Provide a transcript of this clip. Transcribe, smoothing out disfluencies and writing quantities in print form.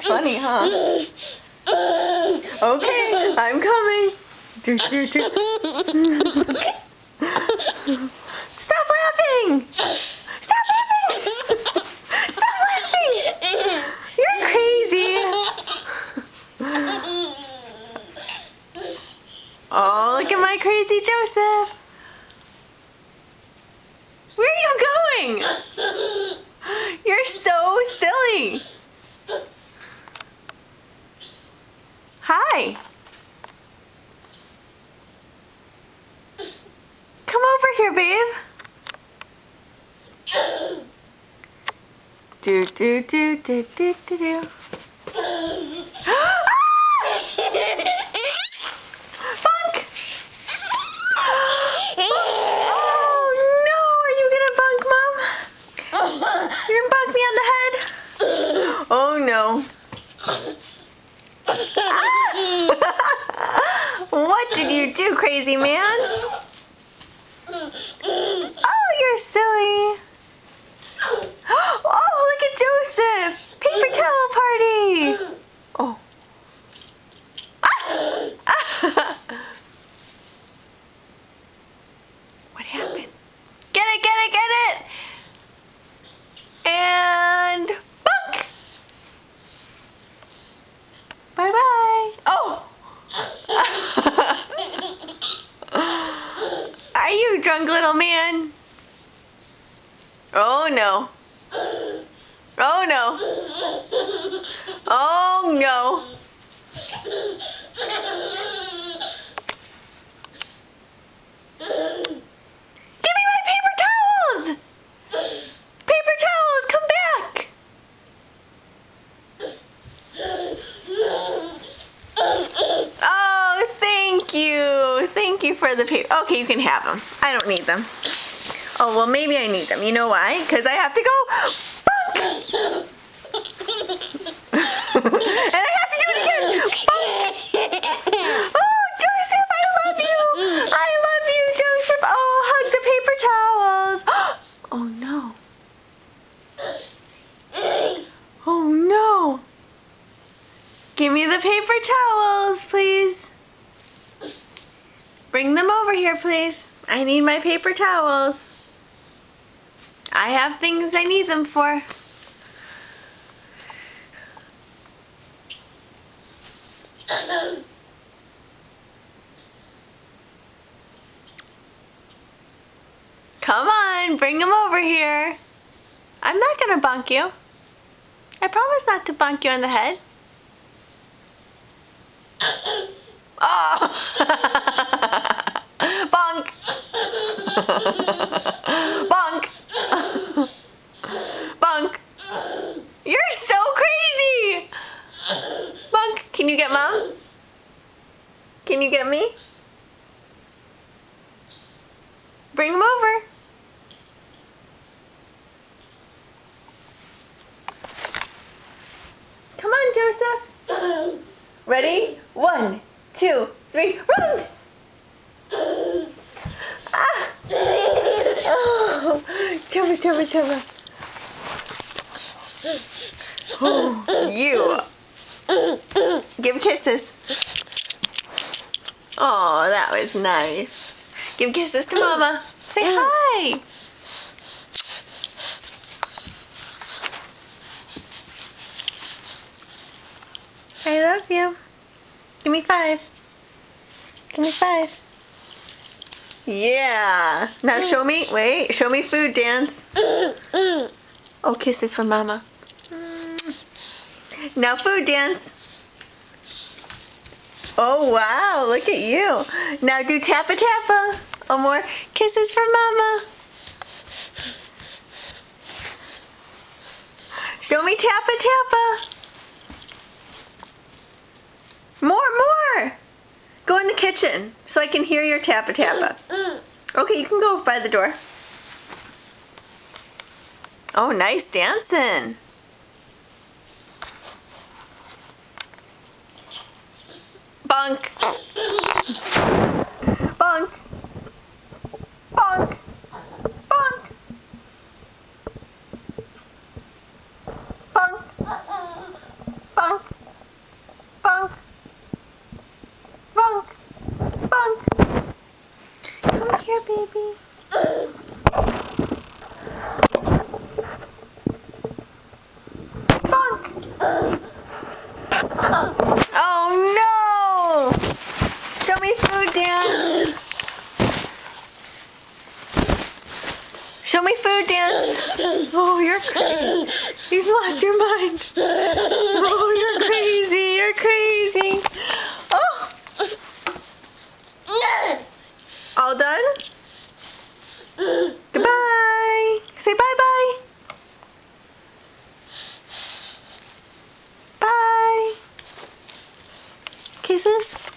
That's funny, huh? Okay, I'm coming. Stop laughing! Stop laughing! Stop laughing! You're crazy. Oh, look at my crazy Joseph. Where are you going? You're so silly. Hi. Come over here, babe. Do do do do do do do. Bunk! Oh no! Are you gonna bunk, Mom? You're gonna bunk me on the head? Oh no! What did you do, crazy man? Oh, you're silly. Oh, look at Joseph. Paper towel party. Oh. What happened? Get it, get it, get it. And bunk. Bye-bye. Oh. Are you drunk, little man? Oh no. Oh no. Oh no. Give me my paper towels! Paper towels, come back! Oh, thank you. Thank you for the paper. Okay, you can have them. I don't need them. Oh, well, maybe I need them. You know why? Because I have to go bunk. And I have to do it again. Bunk. Oh, Joseph, I love you. I love you, Joseph. Oh, hug the paper towels. Oh, no. Oh, no. Give me the paper towels, please. Bring them over here, please. I need my paper towels. I have things I need them for. Come on, bring them over here. I'm not gonna bonk you. I promise not to bonk you on the head. Oh! Bonk! Bonk! Bonk! You're so crazy! Bonk! Can you get Mom? Can you get me? Bring him over. Come on, Joseph. Ready? 1, 2, 3, run! Ah! Oh, chubba, chubba, chubba. Oh, you. Give kisses. Oh, that was nice. Give kisses to Mama. Say hi. I love you. Give me 5. Give me 5. Yeah. Now show me, wait, show me food dance. Oh, kisses from Mama. Now food dance. Oh, wow, look at you. Now do tappa tappa. Oh, more kisses for Mama. Show me tappa tappa. More. Go in the kitchen so I can hear your tappa tappa. Okay, you can go by the door. Oh, nice dancing. Bonk. Bonk. Bonk. Bonk. Bonk. Bonk. baby. Bonk. Oh no! Show me food, Dan. Show me food, Dan. Oh, you're crazy. You've lost your mind. Oh, you're crazy. You're crazy. Oh. All done? Goodbye. Say bye-bye. Bye. Kisses.